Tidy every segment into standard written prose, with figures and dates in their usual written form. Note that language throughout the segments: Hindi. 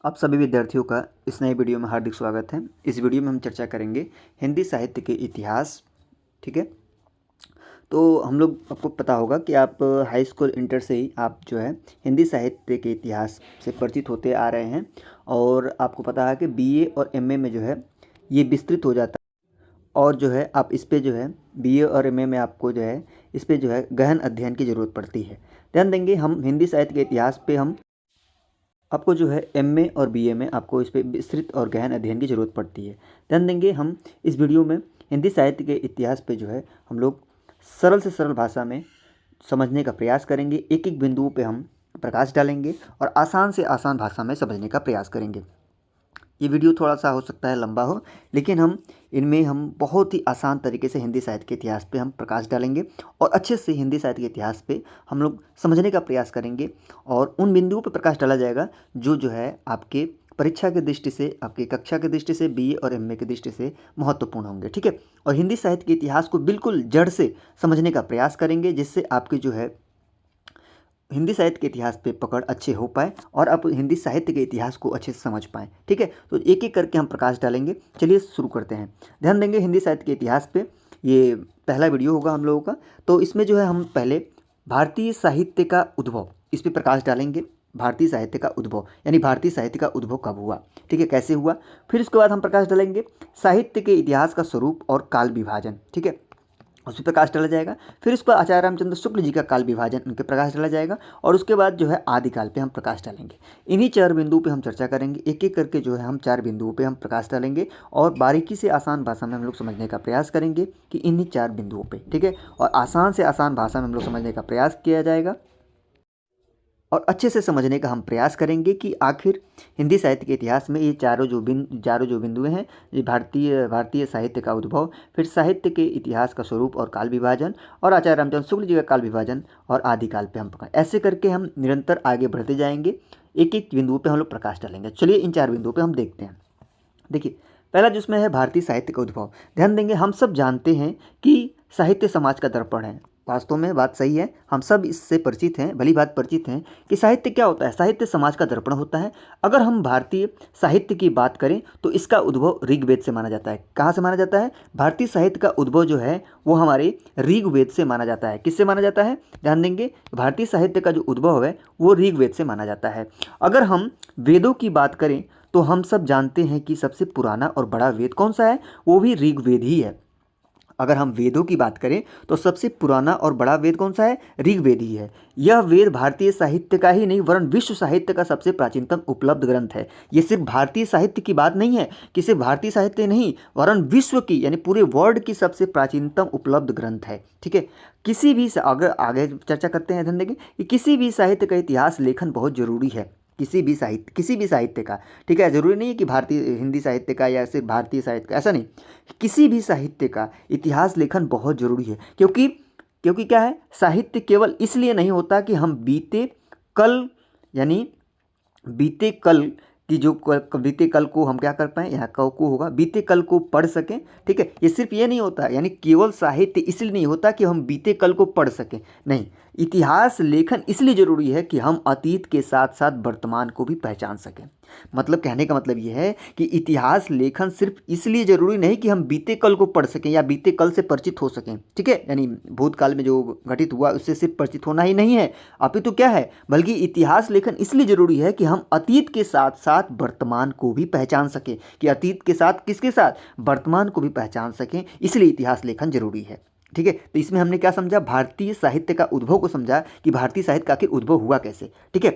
आप सभी विद्यार्थियों का इस नए वीडियो में हार्दिक स्वागत है। इस वीडियो में हम चर्चा करेंगे हिंदी साहित्य के इतिहास। ठीक है, तो हम लोग आपको पता होगा कि आप हाई स्कूल इंटर से ही आप जो है हिंदी साहित्य के इतिहास से परिचित होते आ रहे हैं और आपको पता है कि बीए और एमए में जो है ये विस्तृत हो जाता है और जो है आप इस पे जो है बीए और एमए में आपको जो है इस पे जो है गहन अध्ययन की ज़रूरत पड़ती है। ध्यान देंगे हम हिंदी साहित्य के इतिहास पे हम आपको जो है एमए और बीए में आपको इस पे विस्तृत और गहन अध्ययन की ज़रूरत पड़ती है। ध्यान देंगे हम इस वीडियो में हिंदी साहित्य के इतिहास पे जो है हम लोग सरल से सरल भाषा में समझने का प्रयास करेंगे। एक एक बिंदुओं पे हम प्रकाश डालेंगे और आसान से आसान भाषा में समझने का प्रयास करेंगे। ये वीडियो थोड़ा सा हो सकता है लंबा हो, लेकिन हम बहुत ही आसान तरीके से हिंदी साहित्य के इतिहास पे हम प्रकाश डालेंगे और अच्छे से हिंदी साहित्य के इतिहास पे हम लोग समझने का प्रयास करेंगे और उन बिंदुओं पे प्रकाश डाला जाएगा जो है आपके परीक्षा की दृष्टि से, आपकी कक्षा की दृष्टि से, बीए और एमए की दृष्टि से महत्वपूर्ण होंगे। ठीक है, और हिंदी साहित्य के इतिहास को बिल्कुल जड़ से समझने का प्रयास करेंगे जिससे आपकी जो है हिंदी साहित्य के इतिहास पे पकड़ अच्छे हो पाए और आप हिंदी साहित्य के इतिहास को अच्छे से समझ पाएँ। ठीक है, तो एक एक करके हम प्रकाश डालेंगे। चलिए शुरू करते हैं। ध्यान देंगे हिंदी साहित्य के इतिहास पे ये पहला वीडियो होगा हम लोगों का। तो इसमें जो है हम पहले भारतीय साहित्य का उद्भव इस पर प्रकाश डालेंगे। भारतीय साहित्य का उद्भव यानी भारतीय साहित्य का उद्भव कब हुआ, ठीक है, कैसे हुआ। फिर उसके बाद हम प्रकाश डालेंगे साहित्य के इतिहास का स्वरूप और काल विभाजन। ठीक है, उस पर प्रकाश डाला जाएगा। फिर उस पर आचार्य रामचंद्र शुक्ल जी का काल विभाजन, उन पर प्रकाश डाला जाएगा और उसके बाद जो है आदिकाल पे हम प्रकाश डालेंगे। इन्हीं चार बिंदुओं पे हम चर्चा करेंगे। एक एक करके जो है हम चार बिंदुओं पे हम प्रकाश डालेंगे और बारीकी से आसान भाषा में हम लोग समझने का प्रयास करेंगे कि इन्हीं चार बिंदुओं पे, ठीक है, और आसान से आसान भाषा में हम लोग समझने का प्रयास किया जाएगा और अच्छे से समझने का हम प्रयास करेंगे कि आखिर हिंदी साहित्य के इतिहास में ये चारों जो बिंदुएं हैं, ये भारतीय साहित्य का उद्भव, फिर साहित्य के इतिहास का स्वरूप और काल विभाजन और आचार्य रामचंद्र शुक्ल जी का काल विभाजन और आदिकाल पे हम पकड़, ऐसे करके हम निरंतर आगे बढ़ते जाएंगे। एक एक बिंदुओं पर हम लोग प्रकाश डालेंगे। चलिए इन चार बिंदुओं पर हम देखते हैं। देखिए, पहला जिसमें है भारतीय साहित्य का उद्भव। ध्यान देंगे हम सब जानते हैं कि साहित्य समाज का दर्पण है। वास्तव में बात सही है, हम सब इससे परिचित हैं, भली बात परिचित हैं कि साहित्य क्या होता है। साहित्य समाज का दर्पण होता है। अगर हम भारतीय साहित्य की बात करें तो इसका उद्भव ऋग्वेद से माना जाता है। कहाँ से माना जाता है? भारतीय साहित्य का उद्भव जो है वो हमारे ऋग्वेद से माना जाता है। किससे माना जाता है? ध्यान देंगे भारतीय साहित्य का जो उद्भव है वो ऋग्वेद से माना जाता है। अगर हम वेदों की बात करें तो हम सब जानते हैं कि सबसे पुराना और बड़ा वेद कौन सा है? वो भी ऋग्वेद ही है। अगर हम वेदों की बात करें तो सबसे पुराना और बड़ा वेद कौन सा है? ऋग्वेद ही है। यह वेद भारतीय साहित्य का ही नहीं वरन विश्व साहित्य का सबसे प्राचीनतम उपलब्ध ग्रंथ है। ये सिर्फ भारतीय साहित्य की बात नहीं है कि सिर्फ भारतीय साहित्य नहीं वरन विश्व की यानी पूरे वर्ल्ड की सबसे प्राचीनतम उपलब्ध ग्रंथ है। ठीक है, किसी भी अगर आगे चर्चा करते हैं, ध्यान देंगे कि किसी भी साहित्य का इतिहास लेखन बहुत जरूरी है। किसी भी साहित्य का, ठीक है, ज़रूरी नहीं है कि भारतीय हिंदी साहित्य का या सिर्फ भारतीय साहित्य का, ऐसा नहीं। किसी भी साहित्य का इतिहास लेखन बहुत ज़रूरी है क्योंकि क्योंकि क्या है, साहित्य केवल इसलिए नहीं होता कि हम बीते कल यानी बीते कल की जो बीते कल को हम क्या कर पाएँ, यहाँ कल को होगा, बीते कल को पढ़ सकें। ठीक है, ये सिर्फ ये नहीं होता, यानी केवल साहित्य इसलिए नहीं होता कि हम बीते कल को पढ़ सकें, नहीं। इतिहास लेखन इसलिए ज़रूरी है कि हम अतीत के साथ साथ वर्तमान को भी पहचान सकें। मतलब कहने का मतलब ये है कि इतिहास लेखन सिर्फ इसलिए ज़रूरी नहीं कि हम बीते कल को पढ़ सकें या बीते कल से परिचित हो सकें। ठीक है, यानी भूतकाल में जो घटित हुआ उससे सिर्फ परिचित होना ही नहीं है, अपितु क्या है, बल्कि इतिहास लेखन इसलिए ज़रूरी है कि हम अतीत के साथ साथ वर्तमान को भी पहचान सकें। कि अतीत के साथ किसके साथ? वर्तमान को भी पहचान सकें, इसलिए इतिहास लेखन जरूरी है। ठीक है, तो इसमें हमने क्या समझा? भारतीय साहित्य का उद्भव को समझा कि भारतीय साहित्य का आखिर उद्भव हुआ कैसे। ठीक है,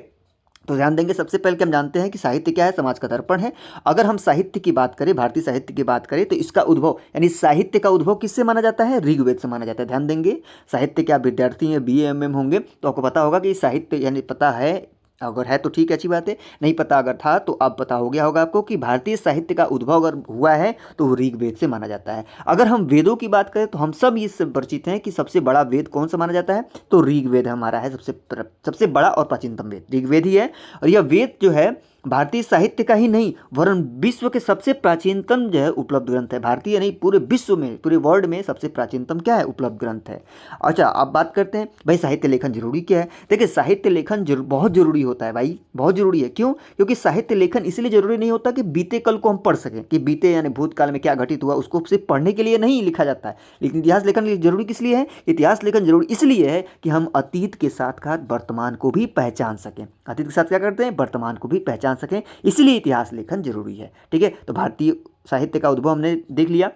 तो ध्यान देंगे सबसे पहले कि हम जानते हैं कि साहित्य क्या है? समाज का दर्पण है। अगर हम साहित्य की बात करें, भारतीय साहित्य की बात करें, तो इसका उद्भव यानी साहित्य का उद्भव किससे माना जाता है? ऋग्वेद से माना जाता है। ध्यान देंगे, साहित्य के आप विद्यार्थी हैं, बीए एमए होंगे तो आपको पता होगा कि साहित्य यानी पता है, अगर है तो ठीक है, अच्छी बात है, नहीं पता अगर था तो अब पता हो गया होगा आपको कि भारतीय साहित्य का उद्भव अगर हुआ है तो वो ऋग्वेद से माना जाता है। अगर हम वेदों की बात करें तो हम सब इससे परिचित हैं कि सबसे बड़ा वेद कौन सा माना जाता है? तो ऋग्वेद हमारा है सबसे बड़ा और प्राचीनतम वेद ऋग्वेद ही है। और यह वेद जो है भारतीय साहित्य का ही नहीं वरन विश्व के सबसे प्राचीनतम जो है उपलब्ध ग्रंथ है। भारतीय नहीं, पूरे विश्व में, पूरे वर्ल्ड में सबसे प्राचीनतम क्या है, उपलब्ध ग्रंथ है। अच्छा, अब बात करते हैं भाई साहित्य लेखन जरूरी क्या है। देखिए साहित्य लेखन बहुत जरूरी होता है भाई, बहुत जरूरी है। क्यों? क्योंकि साहित्य लेखन इसलिए जरूरी नहीं होता कि बीते कल को हम पढ़ सकें, कि बीते यानी भूतकाल में क्या घटित हुआ उसको सिर्फ पढ़ने के लिए नहीं लिखा जाता है। लेकिन इतिहास लेखन जरूरी किस लिए है? इतिहास लेखन जरूरी इसलिए है कि हम अतीत के साथ साथ वर्तमान को भी पहचान सकें। अतीत के साथ क्या करते हैं? वर्तमान को भी पहचान सकें, इसलिए इतिहास लेखन जरूरी है। ठीक है, तो भारतीय साहित्य का उद्भव हमने देख लिया।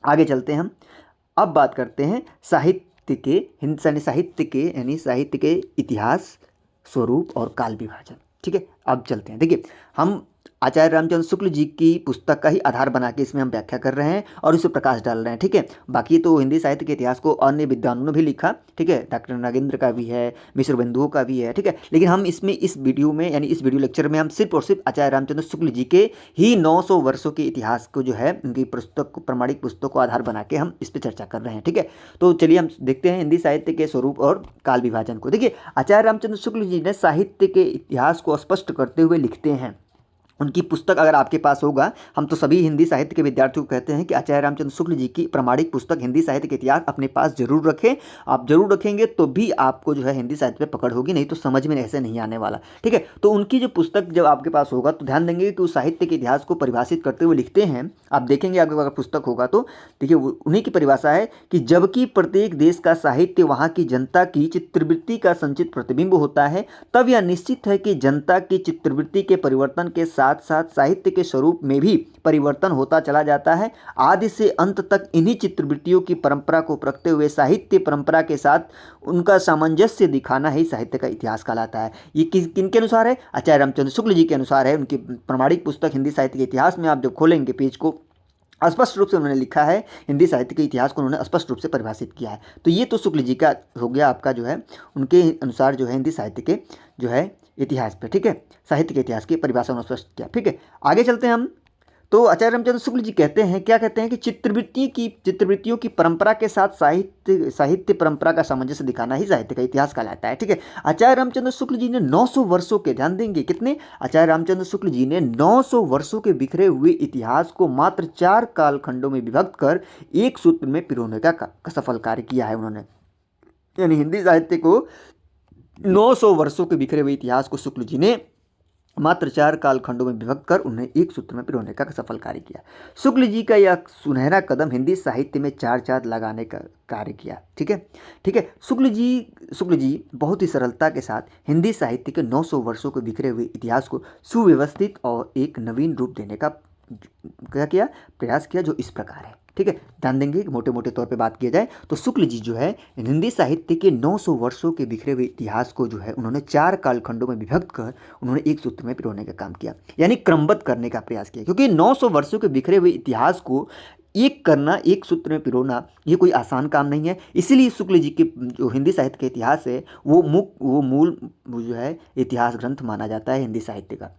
आगे चलते हैं हम, अब बात करते हैं साहित्य के यानी साहित्य के इतिहास, स्वरूप और काल विभाजन। ठीक है, अब चलते हैं। देखिए हम आचार्य रामचंद्र शुक्ल जी की पुस्तक का ही आधार बना के इसमें हम व्याख्या कर रहे हैं और इसे प्रकाश डाल रहे हैं। ठीक है, बाकी तो हिंदी साहित्य के इतिहास को अन्य विद्वानों ने भी लिखा। ठीक है, डॉक्टर नागेंद्र का भी है, मिश्र बंधुओं का भी है। ठीक है, लेकिन हम इसमें इस वीडियो में यानी इस वीडियो लेक्चर में हम सिर्फ और सिर्फ आचार्य रामचंद्र शुक्ल जी के ही 900 वर्षों के इतिहास को जो है उनकी पुस्तक, प्रमाणिक पुस्तक को आधार बना के हम इस पर चर्चा कर रहे हैं। ठीक है, तो चलिए हम देखते हैं हिंदी साहित्य के स्वरूप और काल विभाजन को। देखिए आचार्य रामचंद्र शुक्ल जी ने साहित्य के इतिहास को स्पष्ट करते हुए लिखते हैं। उनकी पुस्तक अगर आपके पास होगा, हम तो सभी हिंदी साहित्य के विद्यार्थियों को कहते हैं कि आचार्य रामचंद्र शुक्ल जी की प्रमाणिक पुस्तक हिंदी साहित्य के इतिहास अपने पास जरूर रखें। आप जरूर रखेंगे तो भी आपको जो है हिंदी साहित्य पे पकड़ होगी, नहीं तो समझ में ऐसे नहीं आने वाला। ठीक है, तो उनकी जो पुस्तक जब आपके पास होगा तो ध्यान देंगे कि उस साहित्य के इतिहास को परिभाषित करते हुए लिखते हैं। आप देखेंगे आपके पास पुस्तक होगा तो देखिए उन्हीं की परिभाषा है कि जबकि प्रत्येक देश का साहित्य वहाँ की जनता की चित्रवृत्ति का संचित प्रतिबिंब होता है, तब यह निश्चित है कि जनता की चित्रवृत्ति के परिवर्तन के साथ साथ साहित्य के स्वरूप में भी परिवर्तन होता चला जाता है। आदि से अंत तक इन्हीं चित्रवृत्तियों की परंपरा को परखते हुए साहित्य परंपरा के साथ उनका सामंजस्य दिखाना ही साहित्य का इतिहास कहलाता है। ये किनके अनुसार है? आचार्य रामचंद्र शुक्ल जी के अनुसार है। उनकी प्रमाणिक पुस्तक हिंदी साहित्य के इतिहास में आप जब खोलेंगे पेज को, स्पष्ट रूप से उन्होंने लिखा है, हिंदी साहित्य के इतिहास को उन्होंने स्पष्ट रूप से परिभाषित किया है। तो ये तो शुक्ल जी का हो गया आपका जो है उनके अनुसार जो है हिंदी साहित्य के जो है इतिहास पे। ठीक है, साहित्य के इतिहास की परिभाषा उन्होंने स्पष्ट किया। ठीक है, आगे चलते हैं हम। तो आचार्य रामचंद्र शुक्ल जी कहते हैं, क्या कहते हैं कि चित्रवृत्तियों की परंपरा के साथ साहित्य परंपरा का सामंजस्य दिखाना ही साहित्य का इतिहास कहलाता है। ठीक है, आचार्य रामचंद्र शुक्ल जी ने 900 वर्षों के, ध्यान देंगे कितने, आचार्य रामचंद्र शुक्ल जी ने 900 वर्षों के बिखरे हुए इतिहास को मात्र 4 कालखंडों में विभक्त कर एक सूत्र में पिरोने का सफल कार्य किया है उन्होंने। यानी हिंदी साहित्य को 900 वर्षों के बिखरे हुए इतिहास को शुक्ल जी ने मात्र 4 कालखंडों में विभक्त कर उन्हें एक सूत्र में पिरोने का सफल कार्य किया। शुक्ल जी का यह सुनहरा कदम हिंदी साहित्य में चार चांद लगाने का कार्य किया। ठीक है, शुक्ल जी बहुत ही सरलता के साथ हिंदी साहित्य के 900 वर्षों के बिखरे हुए इतिहास को सुव्यवस्थित और एक नवीन रूप देने का प्रयास किया, जो इस प्रकार है। ठीक है, ध्यान देंगे कि मोटे मोटे तौर पे बात किया जाए तो शुक्ल जी जो है हिंदी साहित्य के 900 वर्षों के बिखरे हुए इतिहास को जो है उन्होंने 4 कालखंडों में विभक्त कर उन्होंने एक सूत्र में पिरोने का काम किया, यानी क्रमबद्ध करने का प्रयास किया। क्योंकि 900 वर्षों के बिखरे हुए इतिहास को एक करना, एक सूत्र में पिरोना, ये कोई आसान काम नहीं है। इसीलिए शुक्ल जी के जो हिंदी साहित्य का इतिहास है वो मूल जो है इतिहास ग्रंथ माना जाता है हिंदी साहित्य का।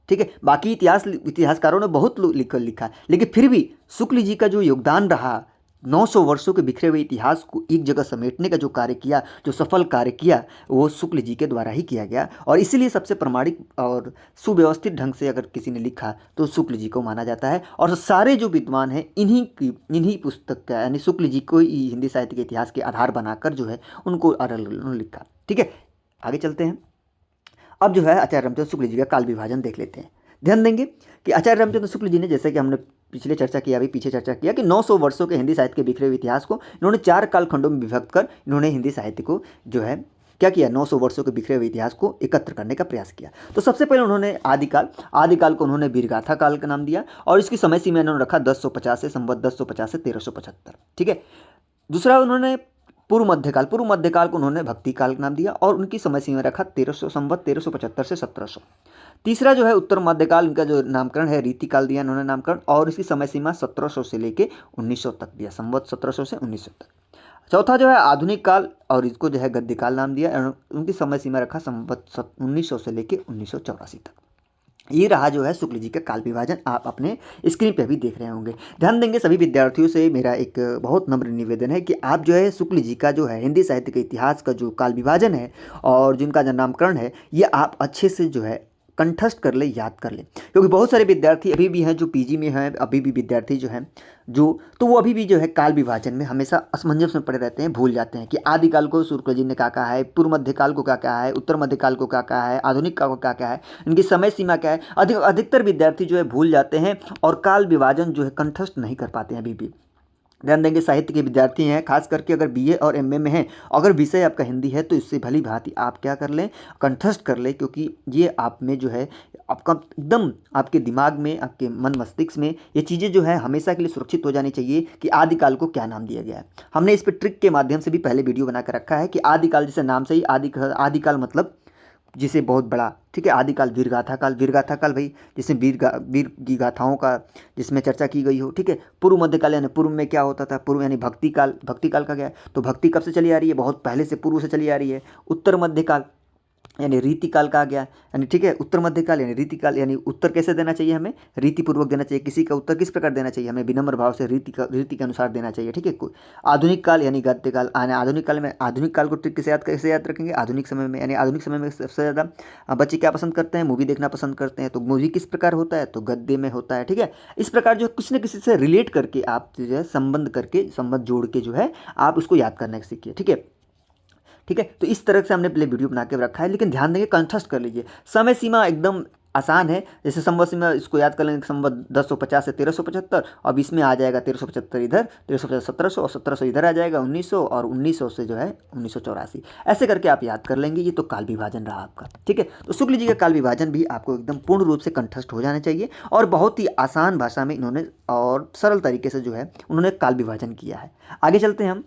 ठीक है, बाकी इतिहासकारों ने बहुत लिखा, लेकिन फिर भी शुक्ल जी का जो योगदान रहा 900 वर्षों के बिखरे हुए इतिहास को एक जगह समेटने का जो कार्य किया, जो सफल कार्य किया, वो शुक्ल जी के द्वारा ही किया गया। और इसीलिए सबसे प्रमाणिक और सुव्यवस्थित ढंग से अगर किसी ने लिखा तो शुक्ल जी को माना जाता है। और सारे जो विद्वान हैं इन्हीं पुस्तक का यानी शुक्ल जी को ही हिंदी साहित्य के इतिहास के आधार बनाकर जो है उनको लिखा। ठीक है, आगे चलते हैं। अब जो है आचार्य रामचंद्र शुक्ल जी का काल विभाजन देख लेते हैं। ध्यान देंगे कि आचार्य रामचंद्र शुक्ल जी ने, जैसे कि हमने पीछे चर्चा किया कि 900 वर्षों के हिंदी साहित्य के बिखरे हुए इतिहास को इन्होंने 4 कालखंडों में विभक्त कर इन्होंने हिंदी साहित्य को जो है क्या किया, 900 वर्षों के बिखरे हुए इतिहास को एकत्र करने का प्रयास किया। तो सबसे पहले उन्होंने आदिकाल को उन्होंने वीरगाथा काल का नाम दिया और इसकी समय सीमा इन्होंने रखा 1050 से संवत 1050 से 1375। ठीक है, दूसरा उन्होंने पूर्व मध्यकाल को उन्होंने भक्ति काल का नाम दिया और उनकी समय सीमा रखा 1375 से 1700। तीसरा जो है उत्तर मध्यकाल, इनका जो नामकरण है रीतिकाल दिया इन्होंने नामकरण, और इसकी समय सीमा 1700 से लेके 1900 तक दिया, संवत 1700 से 1900 तक। चौथा जो है आधुनिक काल और इसको जो है गद्य काल नाम दिया, उनकी समय सीमा रखा संवत 1900 से लेके 1984 तक। ये रहा जो है शुक्ल जी का काल विभाजन, आप अपने स्क्रीन पे भी देख रहे होंगे। ध्यान देंगे सभी विद्यार्थियों से मेरा एक बहुत नम्र निवेदन है कि आप जो है शुक्ल जी का जो है हिंदी साहित्य के इतिहास का जो काल विभाजन है और जिनका जो नामकरण है ये आप अच्छे से जो है कंठस्थ कर ले, याद कर ले। क्योंकि बहुत सारे विद्यार्थी अभी भी हैं जो पीजी में हैं, अभी भी विद्यार्थी जो हैं जो, तो वो अभी भी जो है काल विभाजन में हमेशा असमंजस में पड़े रहते हैं, भूल जाते हैं कि आदिकाल को शुक्ल जी ने क्या कहा है, पूर्व मध्यकाल को क्या कहा है, उत्तर मध्यकाल को क्या कहा है, आधुनिक काल को क्या कहा है, इनकी समय सीमा क्या है। अधिकतर विद्यार्थी जो है भूल जाते हैं और काल विभाजन जो है कंठस्थ नहीं कर पाते हैं अभी भी। ध्यान देंगे, साहित्य के विद्यार्थी हैं, खास करके अगर बीए और एमए में हैं, अगर विषय आपका हिंदी है तो इससे भली भांति आप क्या कर लें, कंठस्थ कर लें, क्योंकि ये आप में जो है आपका एकदम आपके दिमाग में, आपके मन मस्तिष्क में ये चीज़ें जो है हमेशा के लिए सुरक्षित हो जानी चाहिए कि आदिकाल को क्या नाम दिया गया है। हमने इस पर ट्रिक के माध्यम से भी पहले वीडियो बना कर रखा है कि आदिकाल जैसे नाम से ही आदिकाल मतलब जिसे बहुत बड़ा, ठीक है। आदिकाल वीरगाथा काल, वीरगाथा काल भाई जिसमें वीर की गाथाओं का जिसमें चर्चा की गई हो, ठीक है। पूर्व मध्यकाल यानी पूर्व में क्या होता था, पूर्व यानी भक्ति काल, भक्ति काल का क्या है, तो भक्ति कब से चली आ रही है, बहुत पहले से, पूर्व से चली आ रही है। उत्तर मध्यकाल यानी रीतिकाल कहा गया, यानी ठीक है, उत्तर मध्यकाल यानी रीतिकाल, यानी उत्तर कैसे देना चाहिए हमें, रीतिपूर्वक देना चाहिए, किसी का उत्तर किस प्रकार देना चाहिए हमें, विनम्र भाव से रीति के अनुसार देना चाहिए, ठीक है। कोई आधुनिक काल यानी गद्यकाल, आधुनिक काल में, आधुनिक काल को ट्रिक कैसे याद रखेंगे, आधुनिक समय में, यानी आधुनिक समय में सबसे ज़्यादा बच्चे क्या पसंद करते हैं, मूवी देखना पसंद करते हैं, तो मूवी किस प्रकार होता है, तो गद्य में होता है, ठीक है। इस प्रकार जो किसी न किसी से रिलेट करके आप जो है संबंध जोड़ के जो है आप उसको याद करने सीखिए, ठीक है। ठीक है, तो इस तरह से हमने पहले वीडियो बना के रखा है, लेकिन ध्यान देंगे कंठस्थ कर लीजिए। समय सीमा एकदम आसान है, जैसे संवत सीमा इसको याद कर लेंगे, संवत 1050 से 1375, अब इसमें आ जाएगा 1375 इधर, 1350 1700 और 1700 इधर आ जाएगा 1900, और 1900 से जो है 1984, ऐसे करके आप याद कर लेंगे। ये तो काल विभाजन रहा आपका, ठीक है। तो शुक्ल जी का काल विभाजन भी आपको एकदम पूर्ण रूप से कंठस्थ हो जाना चाहिए, और बहुत ही आसान भाषा में इन्होंने और सरल तरीके से जो है उन्होंने काल विभाजन किया है। आगे चलते हैं हम।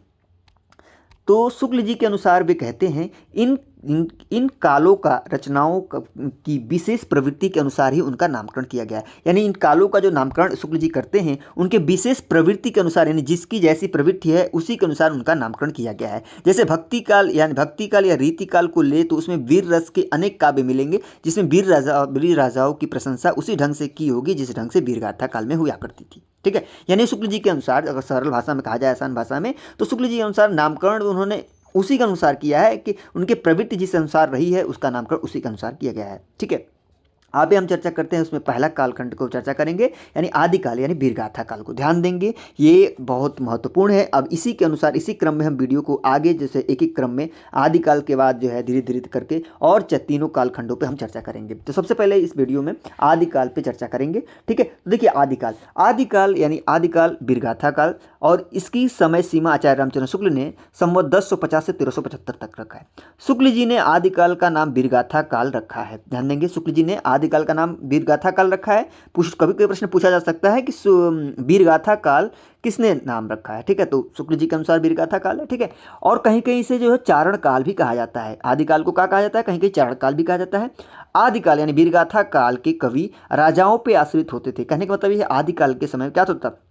तो शुक्ल जी के अनुसार वे कहते हैं इन कालों का रचनाओं की विशेष प्रवृत्ति के अनुसार ही उनका नामकरण किया गया है। यानी इन कालों का जो नामकरण शुक्ल जी करते हैं उनके विशेष प्रवृत्ति के अनुसार, यानी जिसकी जैसी प्रवृत्ति है उसी के अनुसार उनका नामकरण किया गया है। जैसे भक्ति काल या रीति काल को ले तो उसमें वीर रस के अनेक काव्य मिलेंगे, जिसमें वीर राजाओं की प्रशंसा उसी ढंग से की होगी जिस ढंग से वीरगाथा काल में हुआ करती थी, ठीक है। यानी शुक्ल जी के अनुसार, अगर सरल भाषा में कहा जाए, आसान भाषा में, तो शुक्ल जी के अनुसार नामकरण उन्होंने उसी के अनुसार किया है कि उनके प्रवृत्ति जिस अनुसार रही है उसका नामकरण उसी के अनुसार किया गया है, ठीक है। आगे हम चर्चा करते हैं, उसमें पहला कालखंड को चर्चा करेंगे, यानी आदिकाल यानी वीरगाथा काल को। ध्यान देंगे, ये बहुत महत्वपूर्ण है। अब इसी के अनुसार, इसी क्रम में हम वीडियो को आगे जैसे एक एक क्रम में आदिकाल के बाद जो है धीरे धीरे करके और तीनों कालखंडों पे हम चर्चा करेंगे। तो सबसे पहले इस वीडियो में आदिकाल पे चर्चा करेंगे, ठीक है। तो देखिए, आदिकाल यानी आदिकाल वीरगाथा काल, और इसकी समय सीमा आचार्य रामचंद्र शुक्ल ने संवत 1050 से 1375 तक रखा है। शुक्ल जी ने आदिकाल का नाम वीरगाथा काल रखा है। ध्यान देंगे, शुक्ल जी ने आदिकाल का नाम वीरगाथा काल रखा है। कभी कोई प्रश्न पूछा जा सकता है कि वीरगाथा काल किसने नाम रखा है, ठीक है। तो शुक्ल जी के अनुसार वीरगाथा काल है, ठीक है। और कहीं कहीं से जो है चारण काल भी कहा जाता है। आदिकाल को क्या कहा जाता है, कहीं कहीं चारण काल भी कहा जाता है। आदिकाल यानी वीरगाथा काल के कवि राजाओं पर आश्रित होते थे। कहने का मतलब ये आदिकाल के समय क्या होता था,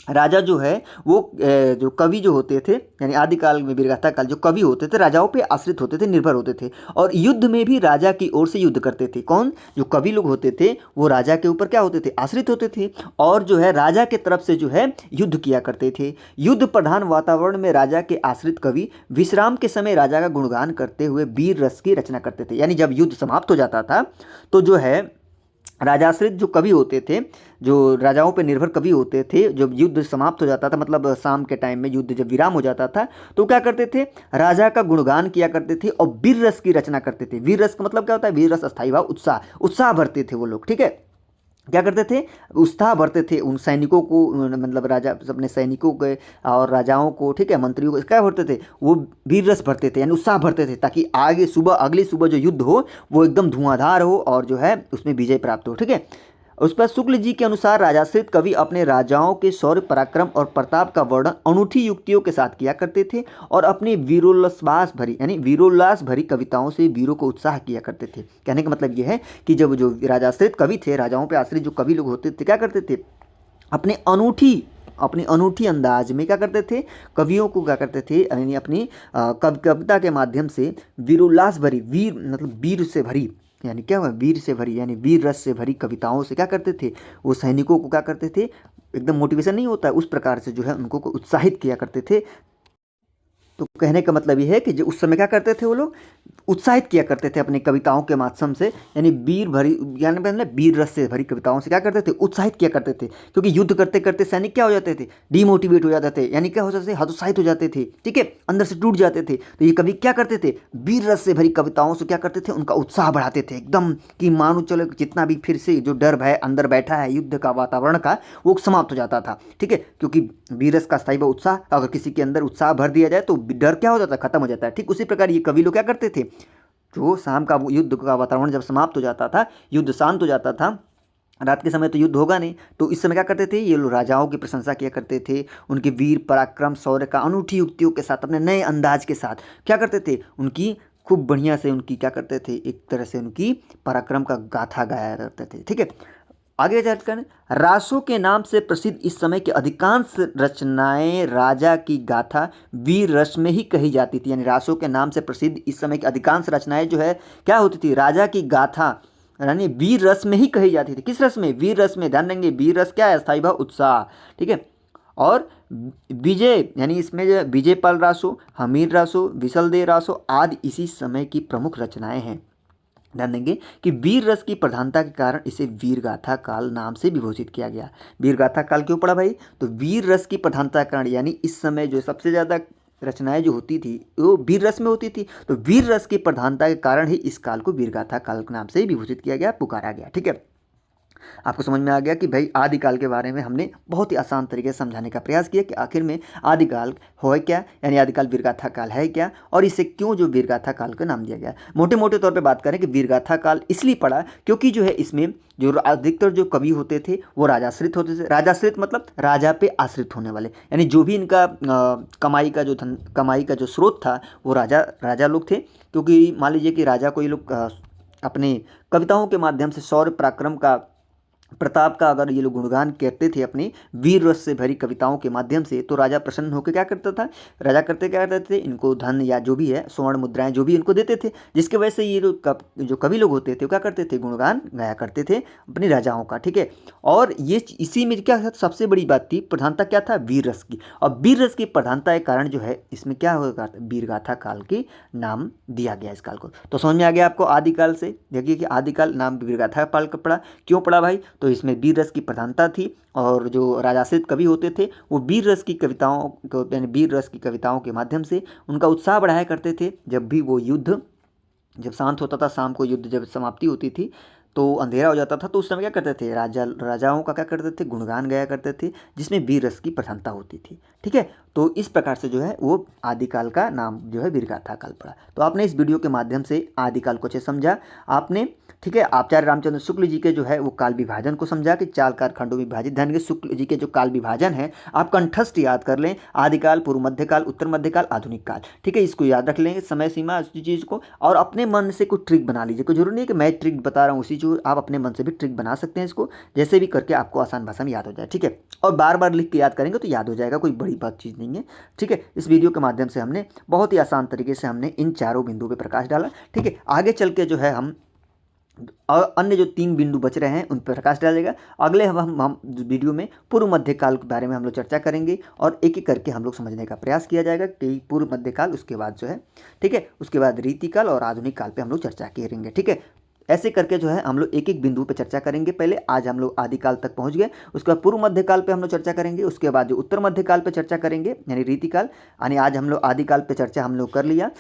राजा जो है वो जो कवि जो होते थे, यानी आदिकाल में वीरगाथा काल जो कवि होते थे राजाओं पे आश्रित होते थे, निर्भर होते थे, और युद्ध में भी राजा की ओर से युद्ध करते थे। कौन, जो कवि लोग होते थे वो राजा के ऊपर क्या होते थे, आश्रित होते थे, और जो है राजा के तरफ से जो है युद्ध किया करते थे। युद्ध प्रधान वातावरण में राजा के आश्रित कवि विश्राम के समय राजा का गुणगान करते हुए वीर रस की रचना करते थे। यानी जब युद्ध समाप्त हो जाता था तो जो है राजाश्रित जो कवि होते थे, जो राजाओं पर निर्भर कवि होते थे, जब युद्ध समाप्त हो जाता था, मतलब शाम के टाइम में युद्ध जब विराम हो जाता था, तो क्या करते थे, राजा का गुणगान किया करते थे और वीर रस की रचना करते थे। वीर रस का मतलब क्या होता है, वीर रस अस्थायी भाव, उत्साह भरते थे वो लोग, ठीक है। क्या करते थे, उत्साह भरते थे उन सैनिकों को, मतलब राजा अपने सैनिकों के और राजाओं को, ठीक है, मंत्रियों को क्या भरते थे, वो वीर रस भरते थे, यानी उत्साह भरते थे, ताकि आगे अगली सुबह जो युद्ध हो वो एकदम धुआंधार हो और जो है उसमें विजय प्राप्त हो, ठीक है। उस पर शुक्ल जी के अनुसार राजाश्रित कवि अपने राजाओं के शौर्य पराक्रम और प्रताप का वर्णन अनूठी युक्तियों के साथ किया करते थे, और अपनी वीरोल्लास भरी कविताओं से वीरों को उत्साह किया करते थे। कहने का मतलब यह है कि जब जो राजाश्रित कवि थे, राजाओं पर आश्रित जो कवि लोग होते थे, क्या करते थे, अपनी अनूठी अंदाज में क्या करते थे, कवियों को क्या करते थे, यानी अपनी कविता के माध्यम से वीरोल्लास भरी, मतलब वीर से भरी, यानी क्या हुआ, वीर से भरी, यानी वीर रस से भरी कविताओं से क्या करते थे, वो सैनिकों को क्या करते थे, एकदम मोटिवेशन नहीं होता है उस प्रकार से जो है उनको को उत्साहित किया करते थे। तो कहने का मतलब ये है कि जो उस समय क्या करते थे वो लोग, उत्साहित किया करते थे अपनी कविताओं के माध्यम से, यानी वीर रस से भरी कविताओं से क्या करते थे, उत्साहित किया करते थे। क्योंकि युद्ध करते करते सैनिक क्या हो जाते थे, डिमोटिवेट हो जाते थे, यानी क्या हो जाते थे, हतोत्साहित हो जाते थे, ठीक है, अंदर से टूट जाते थे। तो ये कवि क्या करते थे, वीर रस से भरी कविताओं से क्या करते थे, उनका उत्साह बढ़ाते थे एकदम, कि मानो चलो जितना भी फिर से जो डर भय अंदर बैठा है युद्ध का वातावरण का, वो समाप्त हो जाता था, ठीक है। क्योंकि वीर रस का स्थायी उत्साह, अगर किसी के अंदर उत्साह भर दिया जाए तो डर क्या हो जाता है, खत्म हो जाता है। ठीक उसी प्रकार ये कवि लोग क्या करते थे, जो शाम का युद्ध का वातावरण जब समाप्त हो जाता था, युद्ध शांत हो जाता था, रात के समय तो युद्ध होगा नहीं, तो इस समय क्या करते थे, ये लोग राजाओं की प्रशंसा किया करते थे, उनके वीर पराक्रम शौर्य का अनूठी युक्तियों के साथ, अपने नए अंदाज के साथ क्या करते थे, उनकी खूब बढ़िया से उनकी क्या करते थे, एक तरह से उनकी पराक्रम का गाथा गाया करते थे, ठीक है। आगे चलकर रासों के नाम से प्रसिद्ध इस समय की अधिकांश रचनाएं राजा की गाथा वीर रस में ही कही जाती थी। यानी रासों के नाम से प्रसिद्ध इस समय की अधिकांश रचनाएं जो है क्या होती थी, राजा की गाथा यानी वीर रस में ही कही जाती थी। किस रस में, वीर रस में। ध्यान देंगे वीर रस क्या है, स्थायी भाव उत्साह, ठीक है। और विजय यानी इसमें जो विजय पाल रासो, हमीर रासो, विशलदेव रासो आदि इसी समय की प्रमुख रचनाएं हैं। ध्यान देंगे कि वीर रस की प्रधानता के कारण इसे वीरगाथा काल नाम से विभूषित किया गया। वीरगाथा काल क्यों पड़ा भाई, तो वीर रस की प्रधानता के कारण, यानी इस समय जो सबसे ज़्यादा रचनाएं जो होती थी वो वीर रस में होती थी, तो वीर रस की प्रधानता के कारण ही इस काल को वीरगाथा काल के नाम से ही विभूषित किया गया, पुकारा गया, ठीक है। आपको समझ में आ गया कि भाई आदिकाल के बारे में हमने बहुत ही आसान तरीके से समझाने का प्रयास किया कि आखिर में आदिकाल है क्या, यानी आदिकाल वीरगाथा काल है क्या, और इसे क्यों जो वीरगाथा काल का नाम दिया गया। मोटे मोटे तौर पे बात करें कि वीरगाथा काल इसलिए पड़ा क्योंकि जो है इसमें जो अधिकतर जो कवि होते थे वो राजाश्रित होते थे। राजाश्रित मतलब राजा पे आश्रित होने वाले, यानी जो भी इनका कमाई का जो स्रोत था वो राजा लोग थे। क्योंकि मान लीजिए कि राजा को ये लोग अपने कविताओं के माध्यम से शौर्य पराक्रम का, प्रताप का अगर ये लोग गुणगान करते थे अपनी वीर रस से भरी कविताओं के माध्यम से, तो राजा प्रसन्न होकर क्या करता था, राजा क्या करते थे, इनको धन या जो भी है स्वर्ण मुद्राएं जो भी इनको देते थे, जिसकी वजह से ये लोग जो कवि लोग होते थे वो क्या करते थे, गुणगान गाया करते थे अपने राजाओं का, ठीक है। और ये इसी में क्या सबसे बड़ी बात थी, प्रधानता क्या था, वीर रस की। और वीर रस की प्रधानता के कारण जो है इसमें क्या होगा, वीरगाथा काल के नाम दिया गया इस काल को। तो समझ में आ गया आपको आदिकाल से, देखिए कि आदिकाल नाम वीरगाथा काल का पड़ा, क्यों पड़ा भाई, तो इसमें वीर रस की प्रधानता थी। और जो राजाश्रित कवि होते थे वो वीर रस की कविताओं को, यानी वीर रस की कविताओं के माध्यम से उनका उत्साह बढ़ाया करते थे। जब भी वो युद्ध जब शांत होता था, शाम को युद्ध जब समाप्ति होती थी तो अंधेरा हो जाता था, तो उस समय क्या करते थे, राजाओं का क्या करते थे, गुणगान गाया करते थे, जिसमें वीर रस की प्रधानता होती थी, ठीक है। तो इस प्रकार से जो है वो आदिकाल का नाम जो है वीरगाथा काल पड़ा। तो आपने इस वीडियो के माध्यम से आदिकाल को अच्छे समझा आपने, ठीक है। आचार्य रामचंद्र शुक्ल जी के जो है वो काल विभाजन को समझा कि 4 कालखंडों में विभाजित। ध्यान के शुक्ल जी के जो काल विभाजन है आप कंठस्थ याद कर लें, आदिकाल, पूर्व मध्यकाल, उत्तर मध्यकाल, आधुनिक काल, ठीक है। इसको याद रख लेंगे समय सीमा उसी चीज़ को, और अपने मन से कोई ट्रिक बना लीजिए। कोई जरूरी नहीं कि मैं ट्रिक बता रहा हूँ उसी जो आप अपने मन से भी ट्रिक बना सकते हैं, इसको जैसे भी करके आपको आसान भाषा में याद हो जाए, ठीक है। और बार बार लिख के याद करेंगे तो याद हो जाएगा, कोई बड़ी बात चीज़ नहीं है, ठीक है। इस वीडियो के माध्यम से हमने बहुत ही आसान तरीके से हमने इन चारों बिंदुओं पर प्रकाश डाला, ठीक है। आगे चल के जो है हम और अन्य जो 3 बिंदु बच रहे हैं उन पर प्रकाश डालेगा। अगले हम वीडियो में पूर्व मध्यकाल के बारे में हम लोग चर्चा करेंगे, और एक एक करके हम लोग समझने का प्रयास किया जाएगा कि पूर्व मध्यकाल, उसके बाद जो है, ठीक है, उसके बाद रीतिकाल और आधुनिक काल पे हम लोग चर्चा करेंगे, ठीक है। ऐसे करके जो है हम लोग एक एक बिंदु पे चर्चा करेंगे। पहले आज हम लोग आदिकाल तक पहुंच गए, उसके बाद पूर्व मध्यकाल पे हम लोग चर्चा करेंगे, उसके बाद जो उत्तर मध्यकाल पे चर्चा करेंगे यानी रीतिकाल, यानी आज हम लोग आदिकाल पे चर्चा हम लोग कर लिया,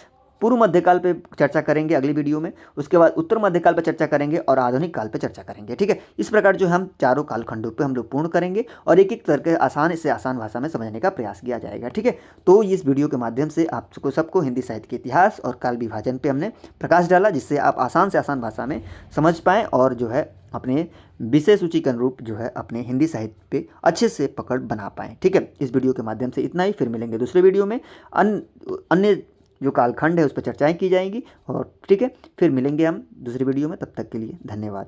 पूर्व मध्यकाल पे चर्चा करेंगे अगली वीडियो में, उसके बाद उत्तर मध्यकाल पे चर्चा करेंगे और आधुनिक काल पे चर्चा करेंगे, ठीक है। इस प्रकार जो हम चारों कालखंडों पे हम लोग पूर्ण करेंगे और एक एक करके आसान से आसान भाषा में समझने का प्रयास किया जाएगा, ठीक है। तो इस वीडियो के माध्यम से आपको सबको हिंदी साहित्य के इतिहास और काल विभाजन पे हमने प्रकाश डाला, जिससे आप आसान से आसान भाषा में समझ पाएँ और जो है अपने विषय सूची के अनुरूप जो है अपने हिंदी साहित्य पे अच्छे से पकड़ बना पाएँ, ठीक है। इस वीडियो के माध्यम से इतना ही, फिर मिलेंगे दूसरे वीडियो में अन्य जो कालखंड है उस पर चर्चाएं की जाएंगी, और ठीक है, फिर मिलेंगे हम दूसरी वीडियो में। तब तक के लिए धन्यवाद।